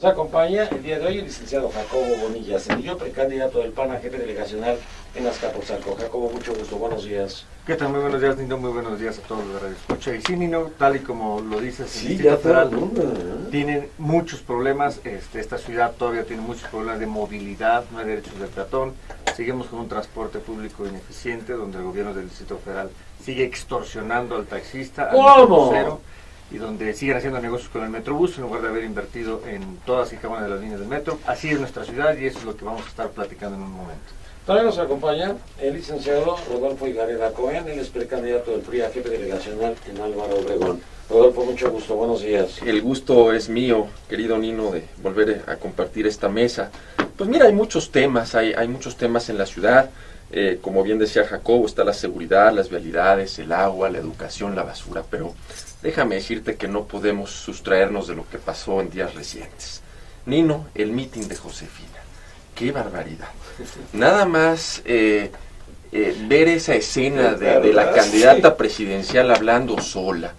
Nos acompaña el día de hoy el licenciado Jacobo Bonilla Cedillo, precandidato del PAN a jefe delegacional en Azcapotzalco. Jacobo, mucho gusto, buenos días. ¿Qué tal? Muy buenos días, Nino, muy buenos días a todos los de Radio Escucha. Y sí, Nino, tal y como lo dices, el Distrito Federal tiene muchos problemas. Esta ciudad todavía tiene muchos problemas de movilidad, no hay derechos del peatón. Seguimos con un transporte público ineficiente, donde el gobierno del Distrito Federal sigue extorsionando al taxista, al microbusero, y donde siguen haciendo negocios con el Metrobús en lugar de haber invertido en todas y cada una de las líneas del metro. Así es nuestra ciudad y eso es lo que vamos a estar platicando en un momento. También nos acompaña el licenciado Rodolfo Higareda Cohen, él es precandidato del PRI a jefe delegacional en Álvaro Obregón. Rodolfo, mucho gusto, buenos días. El gusto es mío, querido Nino, de volver a compartir esta mesa. Pues mira, hay muchos temas, hay muchos temas en la ciudad. Como bien decía Jacobo, está la seguridad, las vialidades, el agua, la educación, la basura, pero déjame decirte que no podemos sustraernos de lo que pasó en días recientes. Nino, el mitin de Josefina. ¡Qué barbaridad! Nada más ver esa escena de la candidata presidencial hablando sola.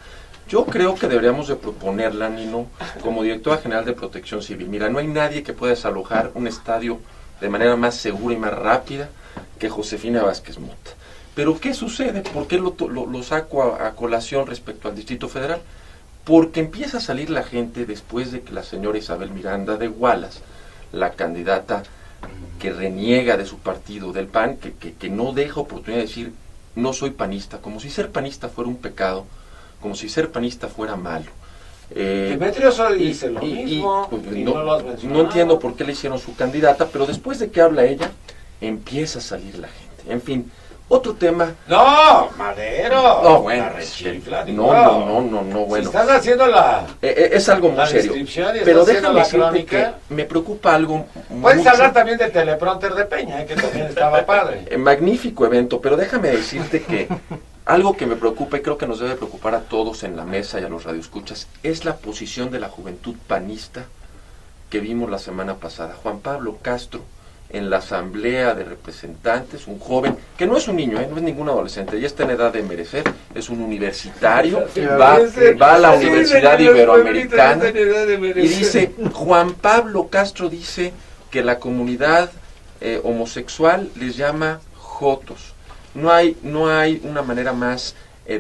Yo creo que deberíamos de proponerla, Nino, como directora general de Protección Civil. Mira, no hay nadie que pueda desalojar un estadio de manera más segura y más rápida que Josefina Vázquez Mota. Pero ¿qué sucede? ¿Por qué lo saco a colación respecto al Distrito Federal? Porque empieza a salir la gente después de que la señora Isabel Miranda de Gualas, la candidata que reniega de su partido, del PAN, que no deja oportunidad de decir no soy panista, como si ser panista fuera un pecado, como si ser panista fuera malo. Demetrio Sol dice lo mismo, y no lo has mencionado. No entiendo por qué le hicieron su candidata, pero después de que habla ella, empieza a salir la gente. En fin, otro tema. ¡No, Madero! No, bueno, bueno. Si estás haciendo es algo muy serio. Pero déjame decirte que me preocupa algo. Puedes hablar también del teleprompter de Peña, que también estaba padre. Magnífico evento, pero déjame decirte que algo que me preocupa y creo que nos debe preocupar a todos en la mesa y a los radioescuchas es la posición de la juventud panista que vimos la semana pasada. Juan Pablo Castro, en la Asamblea de Representantes, un joven, que no es un niño, no es ningún adolescente, ya está en edad de merecer, es un universitario, va a la Universidad Iberoamericana, y dice, Juan Pablo Castro dice que la comunidad homosexual les llama jotos. No hay una manera más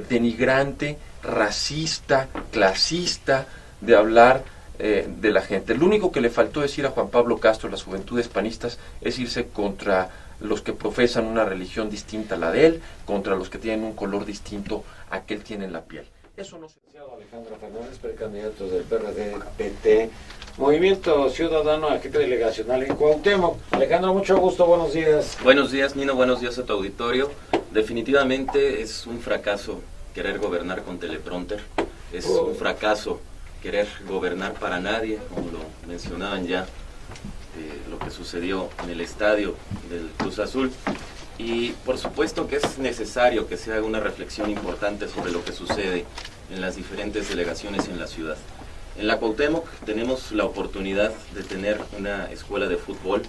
denigrante, racista, clasista de hablar de la gente. Lo único que le faltó decir a Juan Pablo Castro, las juventudes panistas, es irse contra los que profesan una religión distinta a la de él, contra los que tienen un color distinto a que él tiene en la piel. Eso no se... Alejandro Fernández, precandidato del PRD, PT, Movimiento Ciudadano a jefe delegacional en Cuauhtémoc. Alejandro, mucho gusto, buenos días. Buenos días, Nino, buenos días a tu auditorio. Definitivamente es un fracaso querer gobernar con teleprompter, es un fracaso querer gobernar para nadie, como lo mencionaban ya, lo que sucedió en el estadio del Cruz Azul. Y por supuesto que es necesario que se haga una reflexión importante sobre lo que sucede en las diferentes delegaciones en la ciudad. En la Cuauhtémoc tenemos la oportunidad de tener una escuela de fútbol,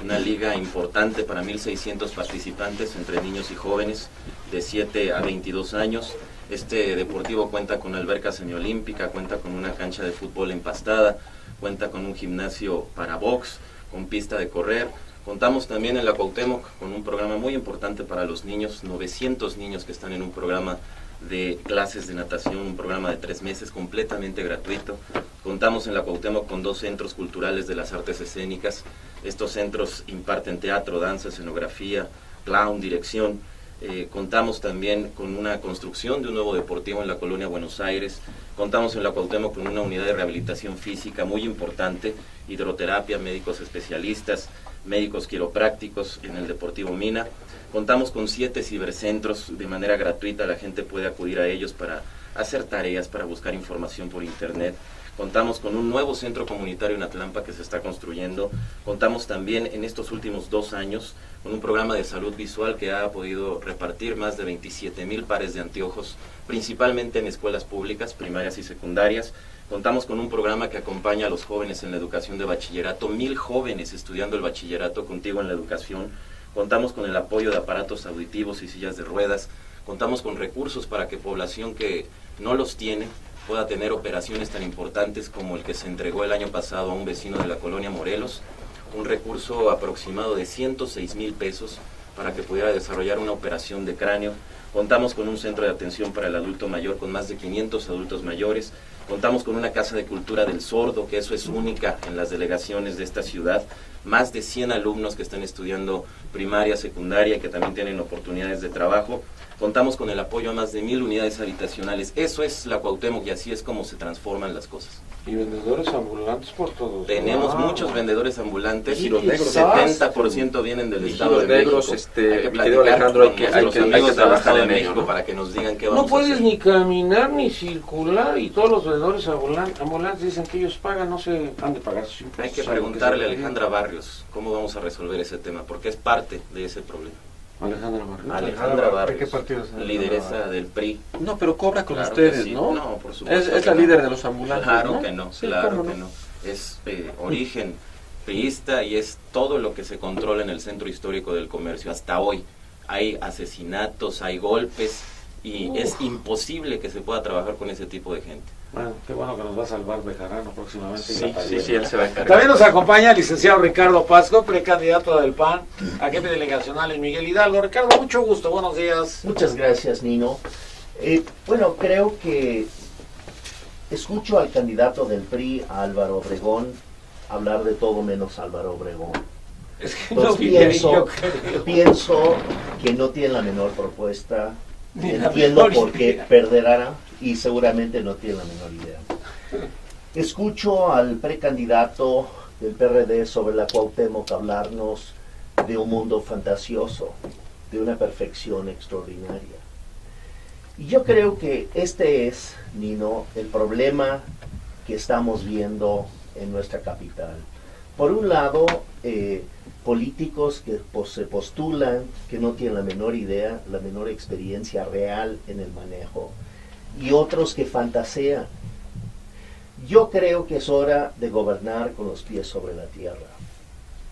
una liga importante para 1,600 participantes entre niños y jóvenes de 7 a 22 años. Este deportivo cuenta con alberca semiolímpica, cuenta con una cancha de fútbol empastada, cuenta con un gimnasio para box, con pista de correr. Contamos también en la Cuauhtémoc con un programa muy importante para los niños, 900 niños que están en un programa de clases de natación, un programa de 3 meses completamente gratuito. Contamos en la Cuauhtémoc con 2 centros culturales de las artes escénicas. Estos centros imparten teatro, danza, escenografía, clown, dirección. Contamos también con una construcción de un nuevo deportivo en la colonia Buenos Aires. Contamos en la Cuauhtémoc con una unidad de rehabilitación física muy importante, hidroterapia, médicos especialistas, médicos quiroprácticos en el Deportivo Mina. Contamos con 7 cibercentros de manera gratuita, la gente puede acudir a ellos para hacer tareas, para buscar información por internet. Contamos con un nuevo centro comunitario en Atlampa que se está construyendo. Contamos también en estos últimos 2 años con un programa de salud visual que ha podido repartir más de 27,000 pares de anteojos, principalmente en escuelas públicas, primarias y secundarias. Contamos con un programa que acompaña a los jóvenes en la educación de bachillerato, 1,000 jóvenes estudiando el bachillerato contigo en la educación. Contamos con el apoyo de aparatos auditivos y sillas de ruedas. Contamos con recursos para que población que no los tiene pueda tener operaciones tan importantes como el que se entregó el año pasado a un vecino de la colonia Morelos, un recurso aproximado de 106,000 pesos para que pudiera desarrollar una operación de cráneo. Contamos con un centro de atención para el adulto mayor con más de 500 adultos mayores. Contamos con una casa de cultura del sordo, que eso es única en las delegaciones de esta ciudad. Más de 100 alumnos que están estudiando primaria, secundaria, que también tienen oportunidades de trabajo. Contamos con el apoyo a más de 1,000 unidades habitacionales. Eso es la Cuauhtémoc y así es como se transforman las cosas. Y vendedores ambulantes por todos. Tenemos muchos vendedores ambulantes. Giros negros. 70% vienen del Estado de negros, México. Mi querido Alejandro, hay que trabajar en ello, México ¿no? para que nos digan qué vamos No a hacer. puedes ni caminar ni circular y todos los vendedores ambulantes dicen que ellos pagan, no se han de pagar sus impuestos. Hay que preguntarle a Alejandra Barrios cómo vamos a resolver ese tema, porque es parte de ese problema. Alejandra Barrios. Alejandra Barrios, ¿de qué partido es? lideresa del PRI. No, pero cobra con Claro ustedes, que sí. ¿no? No, por supuesto. Es la que no. líder de los ambulantes, Claro ¿no? que no, Sí, claro ¿cómo que no? no. Es origen priista y es todo lo que se controla en el centro histórico del comercio hasta hoy. Hay asesinatos, hay golpes y es imposible que se pueda trabajar con ese tipo de gente. Bueno, qué bueno que nos va a salvar Bejarano próximamente. Sí, él se va a encargar. También nos acompaña el licenciado Ricardo Pasco, precandidato del PAN a jefe delegacional en Miguel Hidalgo. Ricardo, mucho gusto, buenos días. Muchas gracias, Nino. Bueno, creo que escucho al candidato del PRI, Álvaro Obregón, hablar de todo menos Álvaro Obregón. Es que Entonces no vive ahí, yo creo. pienso que no tiene la menor propuesta. Ni la Entiendo menor por qué idea. perderá y seguramente no tiene la menor idea. Escucho al precandidato del PRD sobre la Cuauhtémoc hablarnos de un mundo fantasioso, de una perfección extraordinaria. Y yo creo que este es, Nino, el problema que estamos viendo en nuestra capital. Por un lado, políticos que se postulan, que no tienen la menor idea, la menor experiencia real en el manejo, y otros que fantasean. Yo creo que es hora de gobernar con los pies sobre la tierra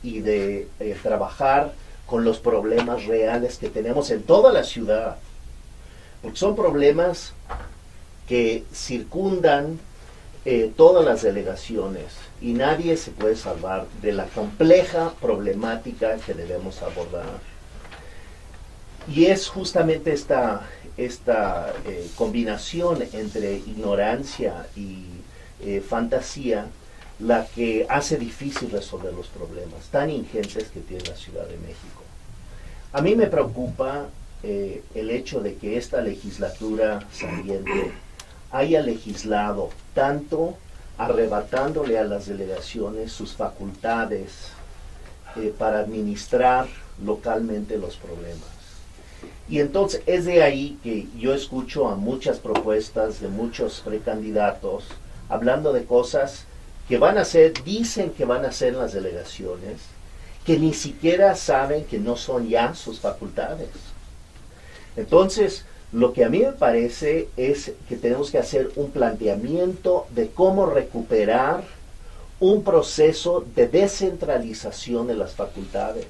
y de trabajar con los problemas reales que tenemos en toda la ciudad, porque son problemas que circundan todas las delegaciones y nadie se puede salvar de la compleja problemática que debemos abordar. Y es justamente esta combinación entre ignorancia y fantasía la que hace difícil resolver los problemas tan ingentes que tiene la Ciudad de México. A mí me preocupa el hecho de que esta legislatura saliente haya legislado tanto arrebatándole a las delegaciones sus facultades para administrar localmente los problemas. Y entonces es de ahí que yo escucho a muchas propuestas de muchos precandidatos hablando de cosas que van a hacer, dicen que van a hacer en las delegaciones, que ni siquiera saben que no son ya sus facultades. Entonces, lo que a mí me parece es que tenemos que hacer un planteamiento de cómo recuperar un proceso de descentralización de las facultades.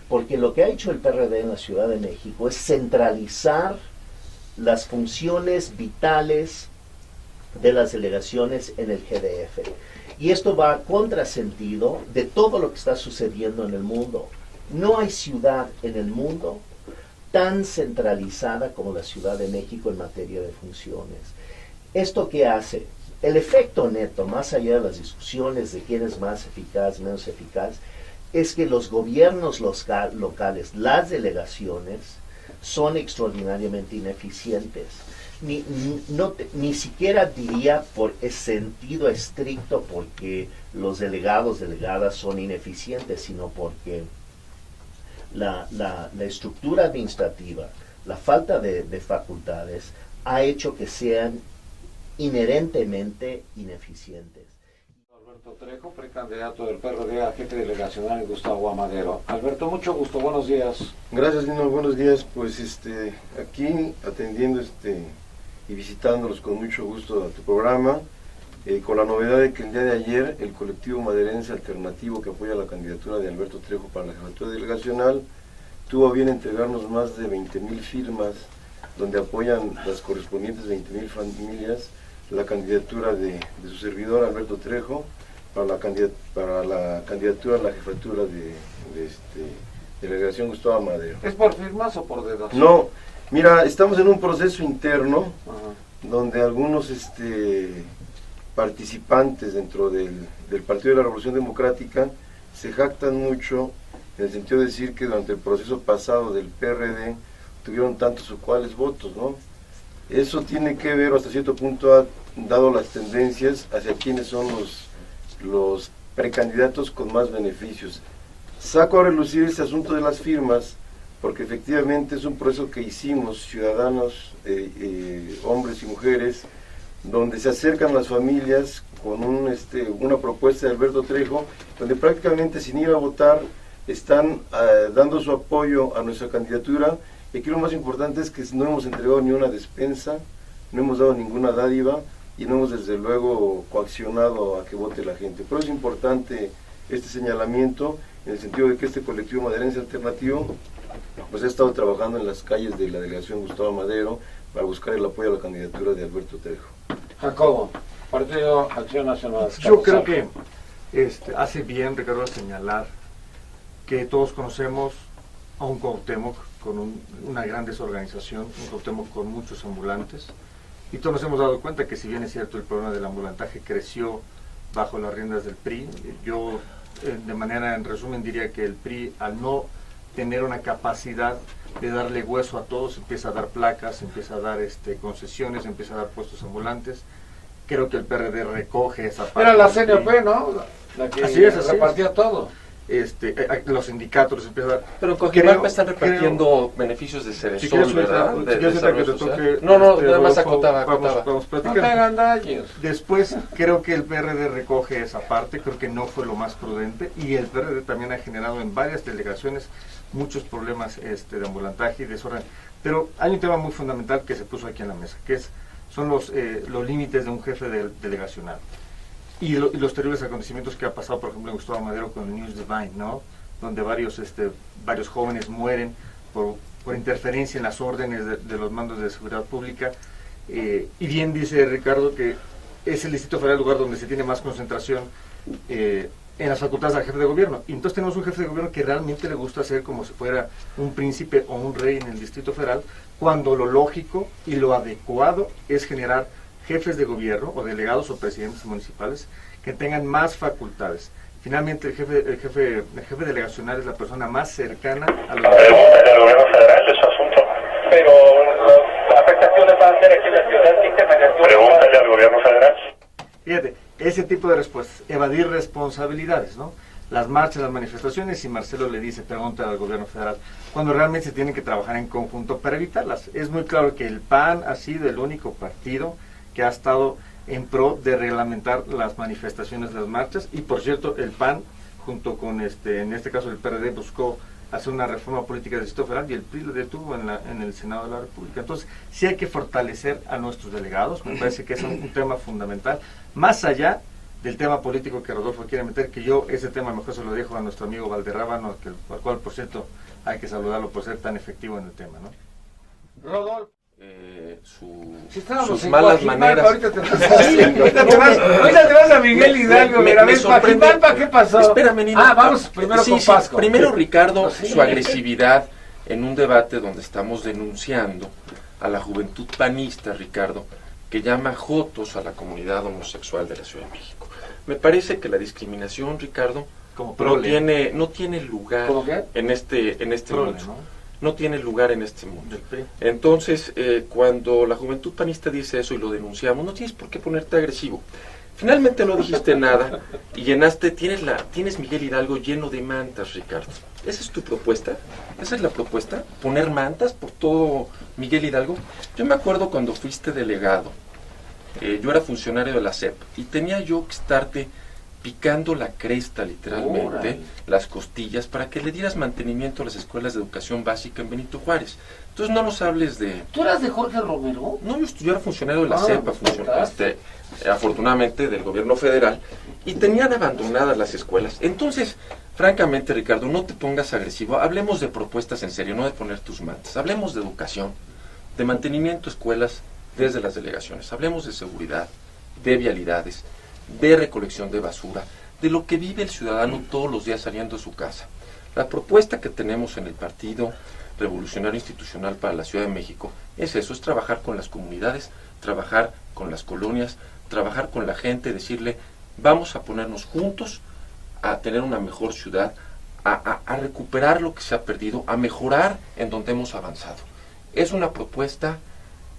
Porque lo que ha hecho el PRD en la Ciudad de México es centralizar las funciones vitales de las delegaciones en el GDF. Y esto va a contrasentido de todo lo que está sucediendo en el mundo. No hay ciudad en el mundo tan centralizada como la Ciudad de México en materia de funciones. ¿Esto qué hace? El efecto neto, más allá de las discusiones de quién es más eficaz, menos eficaz, es que los gobiernos locales, las delegaciones, son extraordinariamente ineficientes. Ni siquiera diría por sentido estricto porque los delegados, delegadas son ineficientes, sino porque la estructura administrativa, la falta de facultades, ha hecho que sean inherentemente ineficientes. Alberto Trejo, precandidato del PRD a jefe delegacional en Gustavo Amadero. Alberto, mucho gusto, buenos días. Gracias, Nino, buenos días. Pues aquí atendiendo y visitándolos con mucho gusto a tu programa, con la novedad de que el día de ayer el colectivo maderense alternativo que apoya la candidatura de Alberto Trejo para la jefatura delegacional tuvo a bien entregarnos más de 20,000 firmas donde apoyan las correspondientes 20,000 familias la candidatura de su servidor Alberto Trejo para la candidatura a la jefatura de delegación Gustavo Madero. ¿Es por firmas o por dedos? No, mira, estamos en un proceso interno Ajá. donde algunos participantes dentro del Partido de la Revolución Democrática se jactan mucho en el sentido de decir que durante el proceso pasado del PRD tuvieron tantos o cuales votos, ¿no? Eso tiene que ver, hasta cierto punto ha dado las tendencias hacia quiénes son los precandidatos con más beneficios. Saco a relucir este asunto de las firmas porque efectivamente es un proceso que hicimos ciudadanos, hombres y mujeres, donde se acercan las familias con una propuesta de Alberto Trejo, donde prácticamente sin ir a votar están dando su apoyo a nuestra candidatura. Y aquí lo más importante es que no hemos entregado ni una despensa, no hemos dado ninguna dádiva y no hemos desde luego coaccionado a que vote la gente. Pero es importante este señalamiento en el sentido de que este colectivo maderense alternativo pues ha estado trabajando en las calles de la delegación Gustavo Madero para buscar el apoyo a la candidatura de Alberto Trejo. Jacobo, Partido Acción Nacional. Yo creo que hace bien, Ricardo, a señalar que todos conocemos a un Cuauhtémoc con una gran desorganización, un Cuauhtémoc con muchos ambulantes, y todos nos hemos dado cuenta que si bien es cierto el problema del ambulantaje creció bajo las riendas del PRI, yo de manera en resumen diría que el PRI al no tener una capacidad de darle hueso a todos, empieza a dar placas, empieza a dar concesiones, empieza a dar puestos ambulantes. Creo que el PRD recoge esa parte. Era la CNP, ¿no? La que así es. repartía todo. Los sindicatos empiezan a dar. Pero Coajimalpa están repartiendo beneficios de Ceresol, si ¿verdad? quieres, De desarrollo social. no, nada más acotaba. Vamos No te platicando. hagan daños. Después creo que el PRD recoge esa parte, creo que no fue lo más prudente, y el PRD también ha generado en varias delegaciones muchos problemas de ambulantaje y desorden. Pero hay un tema muy fundamental que se puso aquí en la mesa, que son los límites de un jefe delegacional. Y los terribles acontecimientos que ha pasado, por ejemplo, en Gustavo Madero con el News Divine, ¿no? Donde varios jóvenes mueren por interferencia en las órdenes de los mandos de seguridad pública. Y bien dice Ricardo que es el Distrito Federal el lugar donde se tiene más concentración en las facultades del jefe de gobierno. Y entonces tenemos un jefe de gobierno que realmente le gusta hacer como si fuera un príncipe o un rey en el Distrito Federal, cuando lo lógico y lo adecuado es generar jefes de gobierno o delegados o presidentes municipales que tengan más facultades. Finalmente el jefe delegacional es la persona más cercana a los... Pregúntale al gobierno federal de su asunto. Pero las afectaciones van a ser aquí en la ciudad. Pregúntale al gobierno federal. Fíjate, ese tipo de respuestas, evadir responsabilidades, ¿no? Las marchas, las manifestaciones, y Marcelo le dice, pregúntale al gobierno federal, cuando realmente se tienen que trabajar en conjunto para evitarlas. Es muy claro que el PAN ha sido el único partido que ha estado en pro de reglamentar las manifestaciones de las marchas, y por cierto el PAN junto con en este caso el PRD buscó hacer una reforma política del Distrito Federal y el PRI lo detuvo en el Senado de la República. Entonces sí hay que fortalecer a nuestros delegados, me parece que es un tema fundamental, más allá del tema político que Rodolfo quiere meter, que yo ese tema mejor se lo dejo a nuestro amigo Valderrábano, al cual por cierto hay que saludarlo por ser tan efectivo en el tema, ¿no? Rodolfo. Sus malas maneras. Ahorita te vas a Miguel Hidalgo. Me sorprende. ¿Qué pasó? Espérame, Nino. Vamos primero con Pasco. Primero, Ricardo, Sí. su agresividad en un debate donde estamos denunciando a la juventud panista, Ricardo, que llama jotos a la comunidad homosexual de la Ciudad de México. Me parece que la discriminación, Ricardo, no tiene lugar en este mundo. No tiene lugar en este mundo. Entonces, cuando la juventud panista dice eso y lo denunciamos, no tienes por qué ponerte agresivo. Finalmente no dijiste nada y tienes Miguel Hidalgo lleno de mantas, Ricardo. ¿Esa es tu propuesta? ¿Esa es la propuesta? ¿Poner mantas por todo Miguel Hidalgo? Yo me acuerdo cuando fuiste delegado, yo era funcionario de la SEP y tenía yo que estarte picando la cresta literalmente, las costillas, para que le dieras mantenimiento a las escuelas de educación básica en Benito Juárez. Entonces no nos hables de... ¿Tú eras de Jorge Romero? No, yo era funcionario de la CEPA, afortunadamente del gobierno federal, y tenían abandonadas las escuelas. Entonces, francamente, Ricardo, no te pongas agresivo, hablemos de propuestas en serio, no de poner tus mantas, hablemos de educación, de mantenimiento de escuelas desde las delegaciones. Hablemos de seguridad, de vialidades, de recolección de basura, de lo que vive el ciudadano todos los días saliendo de su casa. La propuesta que tenemos en el Partido Revolucionario Institucional para la Ciudad de México es eso, es trabajar con las comunidades, trabajar con las colonias, trabajar con la gente, decirle, vamos a ponernos juntos a tener una mejor ciudad, a recuperar lo que se ha perdido, a mejorar en donde hemos avanzado. Es una propuesta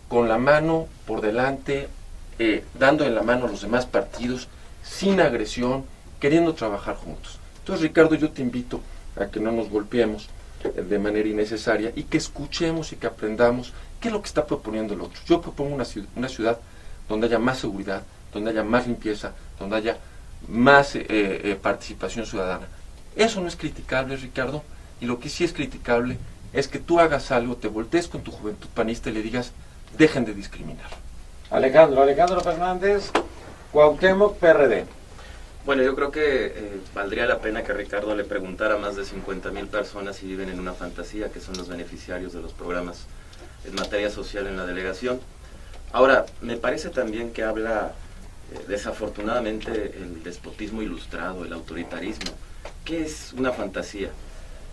con la mano por delante, dando en la mano a los demás partidos, sin agresión, queriendo trabajar juntos. Entonces, Ricardo, yo te invito a que no nos golpeemos de manera innecesaria y que escuchemos y que aprendamos qué es lo que está proponiendo el otro. Yo propongo una ciudad donde haya más seguridad, donde haya más limpieza, donde haya más participación ciudadana. Eso no es criticable, Ricardo, y lo que sí es criticable es que tú hagas algo, te voltees con tu juventud panista y le digas, dejen de discriminar. Alejandro Fernández, Cuauhtémoc, PRD. Bueno, yo creo que valdría la pena que Ricardo le preguntara a más de 50,000 personas si viven en una fantasía, que son los beneficiarios de los programas en materia social en la delegación. Ahora, me parece también que habla desafortunadamente el despotismo ilustrado, el autoritarismo. ¿Qué es una fantasía?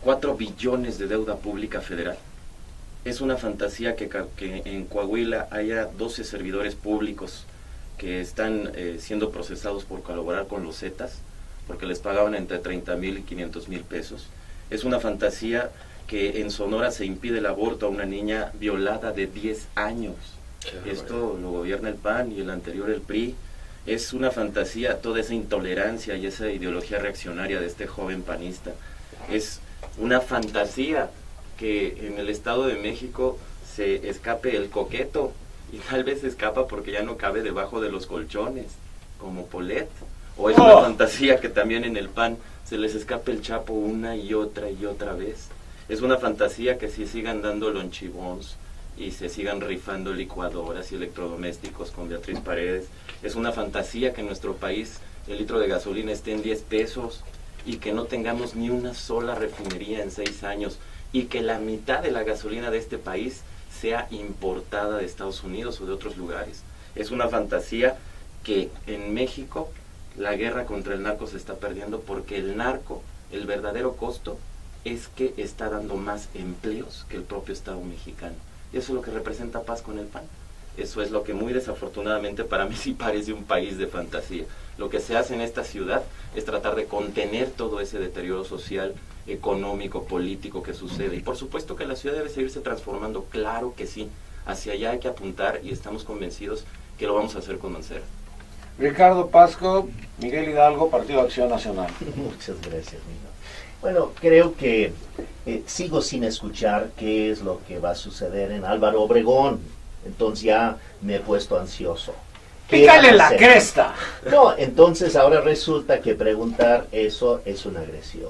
4 billones de deuda pública federal. Es una fantasía que en Coahuila haya 12 servidores públicos que están siendo procesados por colaborar con los Zetas, porque les pagaban entre 30,000 y 500,000 pesos. Es una fantasía que en Sonora se impide el aborto a una niña violada de 10 años. Esto lo gobierna el PAN y el anterior el PRI. Es una fantasía toda esa intolerancia y esa ideología reaccionaria de este joven panista. Es una fantasía que en el Estado de México se escape el coqueto, y tal vez escapa porque ya no cabe debajo de los colchones, como Polet. O es una fantasía que también en el PAN se les escape el Chapo una y otra vez. Es una fantasía que si sigan dando lonchibons y se sigan rifando licuadoras y electrodomésticos con Beatriz Paredes. Es una fantasía que en nuestro país el litro de gasolina esté en 10 pesos y que no tengamos ni una sola refinería en 6 años y que la mitad de la gasolina de este país sea importada de Estados Unidos o de otros lugares. Es una fantasía que en México la guerra contra el narco se está perdiendo porque el narco, el verdadero costo, es que está dando más empleos que el propio Estado mexicano. Y eso es lo que representa paz con el PAN. Eso es lo que muy desafortunadamente para mí sí parece un país de fantasía. Lo que se hace en esta ciudad es tratar de contener todo ese deterioro social, económico, político que sucede. Y por supuesto que la ciudad debe seguirse transformando, claro que sí. Hacia allá hay que apuntar y estamos convencidos que lo vamos a hacer con Mancera. Ricardo Pasco, Miguel Hidalgo, Partido Acción Nacional. Muchas gracias, Nino. Bueno, creo que sigo sin escuchar qué es lo que va a suceder en Álvaro Obregón. Entonces ya me he puesto ansioso. ¡Pícale la cresta! No, entonces ahora resulta que preguntar eso es una agresión.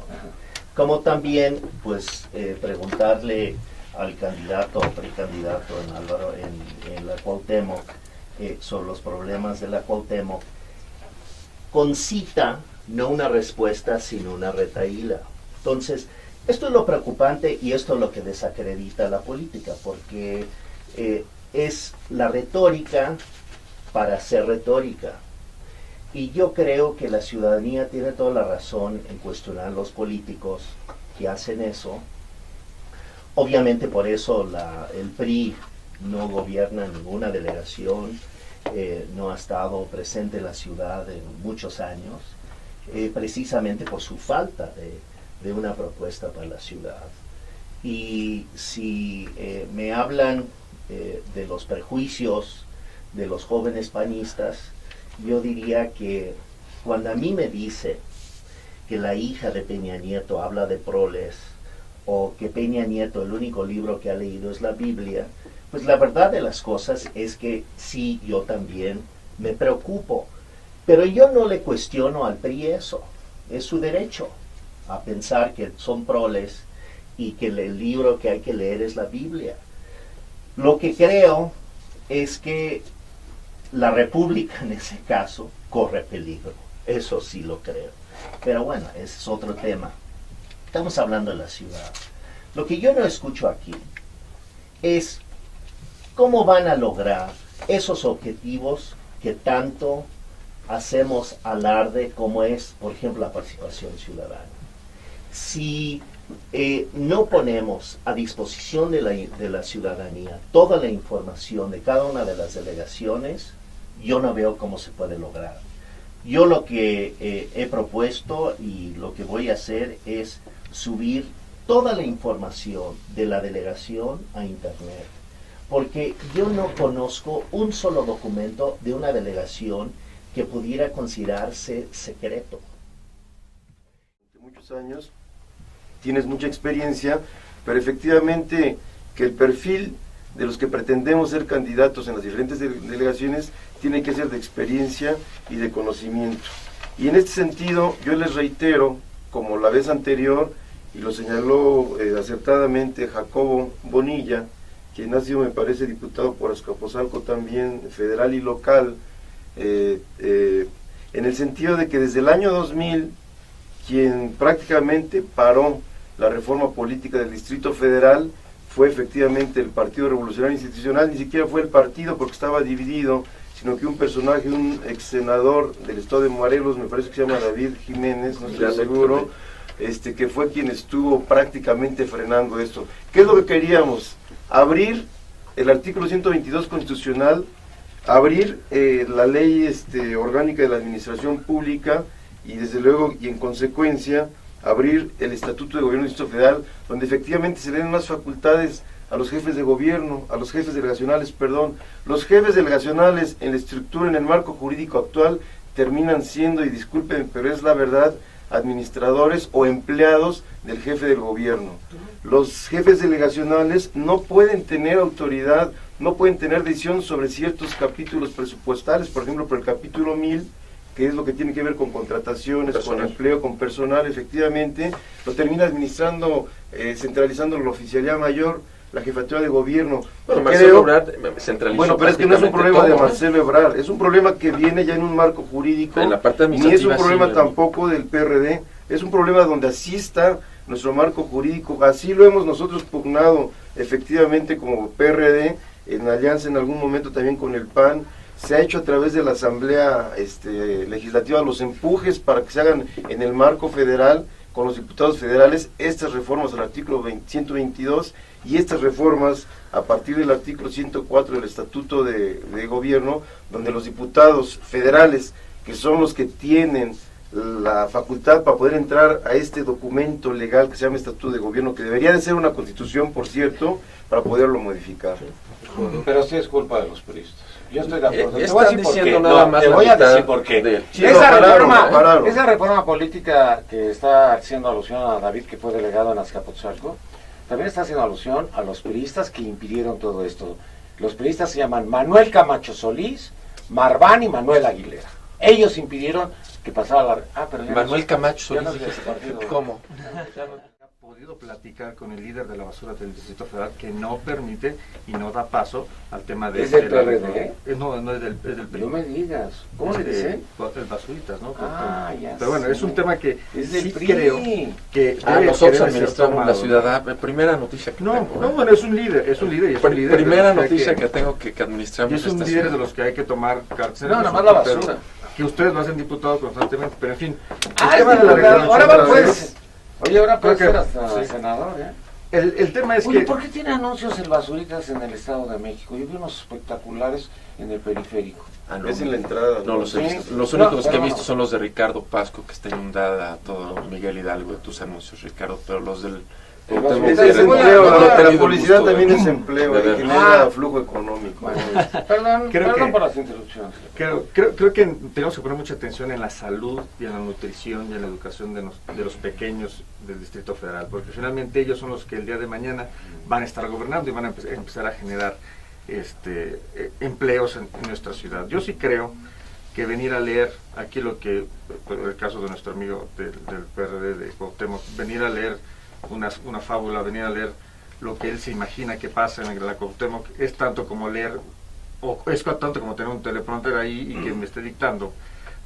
Como también, pues, preguntarle al candidato o precandidato en Álvaro, en la Cuauhtémoc, sobre los problemas de la Cuauhtémoc, con cita, no una respuesta, sino una retahíla. Entonces, esto es lo preocupante y esto es lo que desacredita la política, porque es la retórica para ser retórica. Y yo creo que la ciudadanía tiene toda la razón en cuestionar a los políticos que hacen eso. Obviamente por eso el PRI no gobierna ninguna delegación, no ha estado presente en la ciudad en muchos años, precisamente por su falta de una propuesta para la ciudad. Y si me hablan de los prejuicios de los jóvenes panistas, yo diría que cuando a mí me dice que la hija de Peña Nieto habla de proles, o que Peña Nieto el único libro que ha leído es la Biblia, pues la verdad de las cosas es que sí, yo también me preocupo, pero yo no le cuestiono al PRI eso, es su derecho a pensar que son proles y que el libro que hay que leer es la Biblia. Lo que creo es que la República en ese caso corre peligro, eso sí lo creo. Pero bueno, ese es otro tema. Estamos hablando de la ciudad. Lo que yo no escucho aquí es cómo van a lograr esos objetivos que tanto hacemos alarde, como es, por ejemplo, la participación ciudadana. Si no ponemos a disposición de la ciudadanía toda la información de cada una de las delegaciones, yo no veo cómo se puede lograr. Yo lo que he propuesto y lo que voy a hacer es subir toda la información de la delegación a internet, porque yo no conozco un solo documento de una delegación que pudiera considerarse secreto. Muchos años, tienes mucha experiencia, pero efectivamente que el perfil de los que pretendemos ser candidatos en las diferentes delegaciones tiene que ser de experiencia y de conocimiento. Y en este sentido, yo les reitero, como la vez anterior, y lo señaló acertadamente Jacobo Bonilla, quien ha sido, me parece, diputado por Azcapotzalco también, federal y local, en el sentido de que desde el año 2000, quien prácticamente paró la reforma política del Distrito Federal fue efectivamente el Partido Revolucionario Institucional. Ni siquiera fue el partido porque estaba dividido, sino que un personaje, un ex senador del estado de Morelos, me parece que se llama David Jiménez, no estoy seguro, que fue quien estuvo prácticamente frenando esto. ¿Qué es lo que queríamos? Abrir el artículo 122 constitucional, abrir la ley orgánica de la administración pública y desde luego y en consecuencia abrir el Estatuto de Gobierno del Distrito Federal, donde efectivamente se le den más facultades a los jefes de gobierno, a los jefes delegacionales, perdón. Los jefes delegacionales en la estructura, en el marco jurídico actual, terminan siendo, y disculpen, pero es la verdad, administradores o empleados del jefe del gobierno. Los jefes delegacionales no pueden tener autoridad, no pueden tener decisión sobre ciertos capítulos presupuestales, por ejemplo, por el capítulo 1000, que es lo que tiene que ver con contrataciones, personal, con empleo, con personal, efectivamente, lo termina administrando, centralizando la oficialía mayor, la jefatura de gobierno. Bueno, Marcelo Ebrard centralizó. Bueno, pero es que no es un problema de Marcelo Ebrard, es un problema que viene ya en un marco jurídico, en la parte ni es un problema tampoco del PRD, es un problema donde así está nuestro marco jurídico, así lo hemos nosotros pugnado efectivamente como PRD, en alianza en algún momento también con el PAN. Se ha hecho a través de la Asamblea Legislativa los empujes para que se hagan en el marco federal, con los diputados federales, estas reformas al artículo 122 y estas reformas a partir del artículo 104 del Estatuto de Gobierno, donde los diputados federales, que son los que tienen la facultad para poder entrar a este documento legal que se llama Estatuto de Gobierno, que debería de ser una constitución, por cierto, para poderlo modificar. Pero sí es culpa de los puristas. Yo estoy de acuerdo. Están diciendo nada más. Te voy a decir por qué. Esa reforma política que está haciendo alusión a David, que fue delegado en Azcapotzalco, también está haciendo alusión a los priistas que impidieron todo esto. Los priistas se llaman Manuel Camacho Solís, Marván y Manuel Aguilera. Ellos impidieron que pasara la... pero Manuel Camacho Solís. ¿Cómo? Podido platicar con el líder de la basura del Distrito Federal que no permite y no da paso al tema de... ¿Es del PRD? No, es del PRI. No me digas. ¿Cómo le dicen? El basuritas, ¿no? Ya pero bueno, sé. es un tema que es del sí PRI. Creo que nosotros administramos la ciudad. Primera noticia que tengo. No, bueno, es un líder, y es un líder. Primera noticia que tengo que administramos. Y es un líder de los que hay que tomar cárcel. No, nada más la basura. Que ustedes lo hacen diputado constantemente, pero en fin. Ahora va pues... Oye, ahora puede ser hasta sí. senador, El tema es Oye, que... ¿por qué tiene anuncios el Basuritas en el Estado de México? Yo vi unos espectaculares en el periférico. No, es en la entrada. No los he visto. Sí. Los únicos que he visto son los de Ricardo Pasco, que está inundada todo Miguel Hidalgo de tus anuncios, Ricardo, pero los del... Es empleo, la publicidad también es empleo y genera flujo económico. Perdón por las interrupciones. Creo que tenemos que poner mucha atención en la salud y en la nutrición y en la educación de los pequeños del Distrito Federal, porque finalmente ellos son los que el día de mañana van a estar gobernando y van a empezar a generar empleos en nuestra ciudad. Yo sí creo que venir a leer aquí lo que, el caso de nuestro amigo del PRD de Cuauhtémoc, venir a leer una fábula, venir a leer lo que él se imagina que pasa en la Cuauhtémoc, es tanto como leer, o es tanto como tener un teleprompter ahí y que me esté dictando.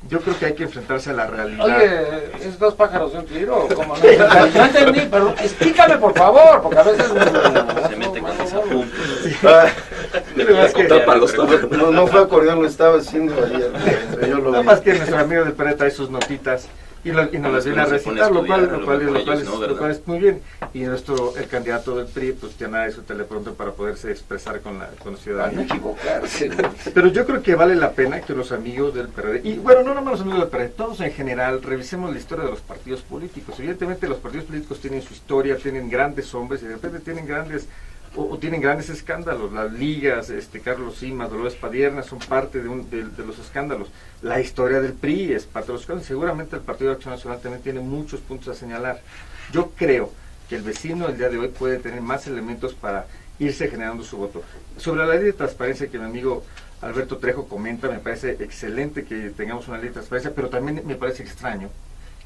Yo creo que hay que enfrentarse a la realidad. Oye, ¿es dos pájaros de un tiro? ¿Cómo no? Yo entendí, pero explícame por favor, porque a veces... Se mete con esa punta. No fue acordeón, lo estaba haciendo ayer. Nada más que nuestro amigo del PRD trae sus notitas y nos las viene a recitar, lo cual es muy bien. Y el candidato del PRI pues tiene su teleprompter para poderse expresar con la ciudadanía. Pero yo creo que vale la pena que los amigos del PRD, y bueno, no nomás los amigos del PRD, todos en general, revisemos la historia de los partidos políticos. Evidentemente los partidos políticos tienen su historia, tienen grandes hombres y de repente tienen grandes escándalos. Las ligas, Carlos Simas, Dolores Padierna son parte de los escándalos. La historia del PRI es parte de los escándalos. Seguramente el Partido de Acción Nacional también tiene muchos puntos a señalar. Yo creo que el vecino el día de hoy puede tener más elementos para irse generando su voto. Sobre la ley de transparencia que mi amigo Alberto Trejo comenta, me parece excelente que tengamos una ley de transparencia, pero también me parece extraño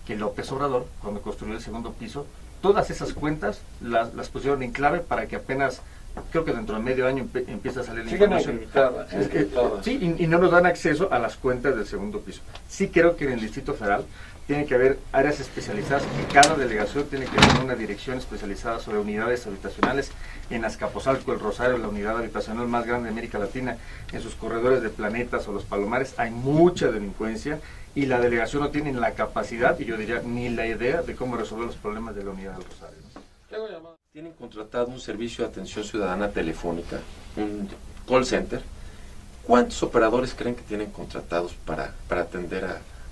que López Obrador, cuando construyó el segundo piso, todas esas cuentas las pusieron en clave para que apenas, creo que dentro de medio año empieza a salir la información. Sí, y no nos dan acceso a las cuentas del segundo piso. Sí creo que en el Distrito Federal tiene que haber áreas especializadas, y cada delegación tiene que tener una dirección especializada sobre unidades habitacionales. En Azcapotzalco, el Rosario, la unidad habitacional más grande de América Latina, en sus corredores de Planetas o Los Palomares, hay mucha delincuencia, y la delegación no tiene la capacidad, y yo diría ni la idea de cómo resolver los problemas de la unidad del Rosario. Tienen contratado un servicio de atención ciudadana telefónica, un call center. ¿Cuántos operadores creen que tienen contratados para atender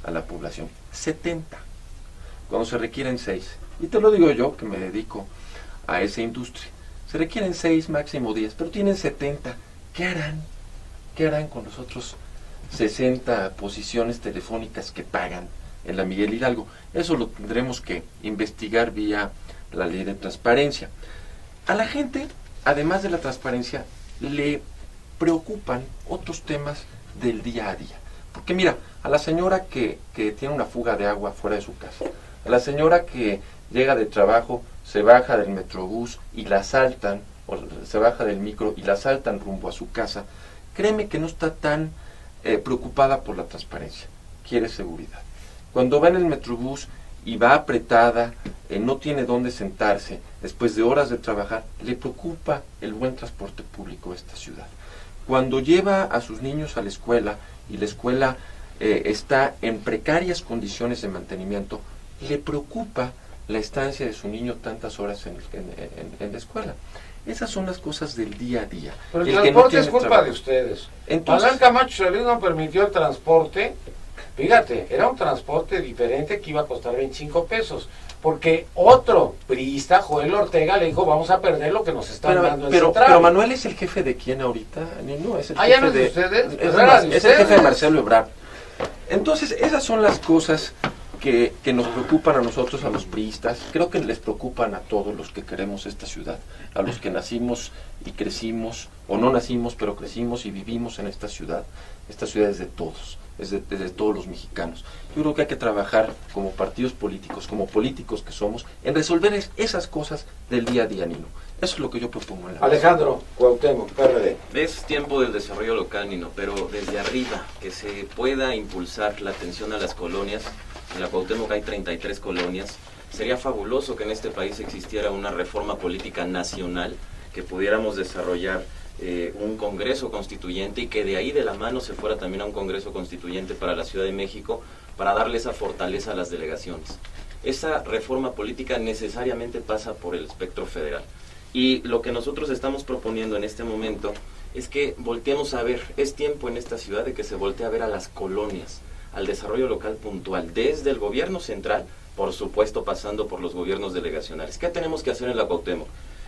a la población? 70, cuando se requieren 6. Y te lo digo yo, que me dedico a esa industria. Se requieren 6, máximo 10, pero tienen 70. ¿Qué harán? ¿Qué harán con los otros 60 posiciones telefónicas que pagan en la Miguel Hidalgo? Eso lo tendremos que investigar vía la ley de transparencia. A la gente, además de la transparencia, le preocupan otros temas del día a día. Porque mira, a la señora que tiene una fuga de agua fuera de su casa, a la señora que llega de trabajo, se baja del metrobús y la asaltan, o se baja del micro y la asaltan rumbo a su casa, créeme que no está tan preocupada por la transparencia, quiere seguridad. Cuando va en el metrobús y va apretada, no tiene dónde sentarse, después de horas de trabajar, le preocupa el buen transporte público de esta ciudad. Cuando lleva a sus niños a la escuela y la escuela está en precarias condiciones de mantenimiento, le preocupa la estancia de su niño tantas horas en la escuela. Esas son las cosas del día a día. Pero el transporte es culpa de ustedes. Entonces, Adán Camacho Solís no permitió el transporte. Fíjate, era un transporte diferente que iba a costar 25 pesos. Porque otro priista, Joel Ortega, le dijo, vamos a perder lo que nos están dando en Central. Pero Manuel es el jefe de quién ahorita, no, es el jefe ya no es de ustedes. Es el jefe de Marcelo Ebrard. Entonces, esas son las cosas que nos preocupan a nosotros, a los priistas. Creo que les preocupan a todos los que queremos esta ciudad, a los que nacimos y crecimos, o no nacimos, pero crecimos y vivimos en esta ciudad. Esta ciudad es de todos, es de todos los mexicanos. Yo creo que hay que trabajar como partidos políticos, como políticos que somos, en resolver esas cosas del día a día, Nino. Eso es lo que yo propongo en la Alejandro Cuauhtémoc, PRD. Es tiempo del desarrollo local, Nino, pero desde arriba, que se pueda impulsar la atención a las colonias. En la Cuauhtémoc hay 33 colonias. Sería fabuloso que en este país existiera una reforma política nacional, que pudiéramos desarrollar un Congreso Constituyente y que de ahí de la mano se fuera también a un Congreso Constituyente para la Ciudad de México, para darle esa fortaleza a las delegaciones. Esa reforma política necesariamente pasa por el espectro federal. Y lo que nosotros estamos proponiendo en este momento es que volteemos a ver, es tiempo en esta ciudad de que se voltee a ver a las colonias, al desarrollo local puntual, desde el gobierno central, por supuesto pasando por los gobiernos delegacionales. ¿Qué tenemos que hacer en la Cuauhtémoc?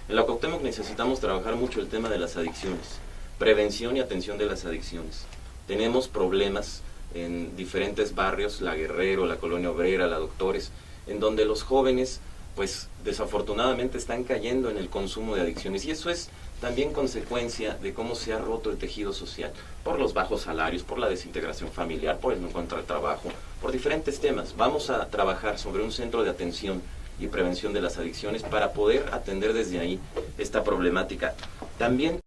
En la Cuauhtémoc necesitamos trabajar mucho el tema de las adicciones, prevención y atención de las adicciones. Tenemos problemas en diferentes barrios, La Guerrero, la Colonia Obrera, la Doctores, en donde los jóvenes, pues desafortunadamente están cayendo en el consumo de adicciones, y eso es también consecuencia de cómo se ha roto el tejido social, por los bajos salarios, por la desintegración familiar, por el no encuentro de trabajo, por diferentes temas. Vamos a trabajar sobre un centro de atención y prevención de las adicciones para poder atender desde ahí esta problemática. También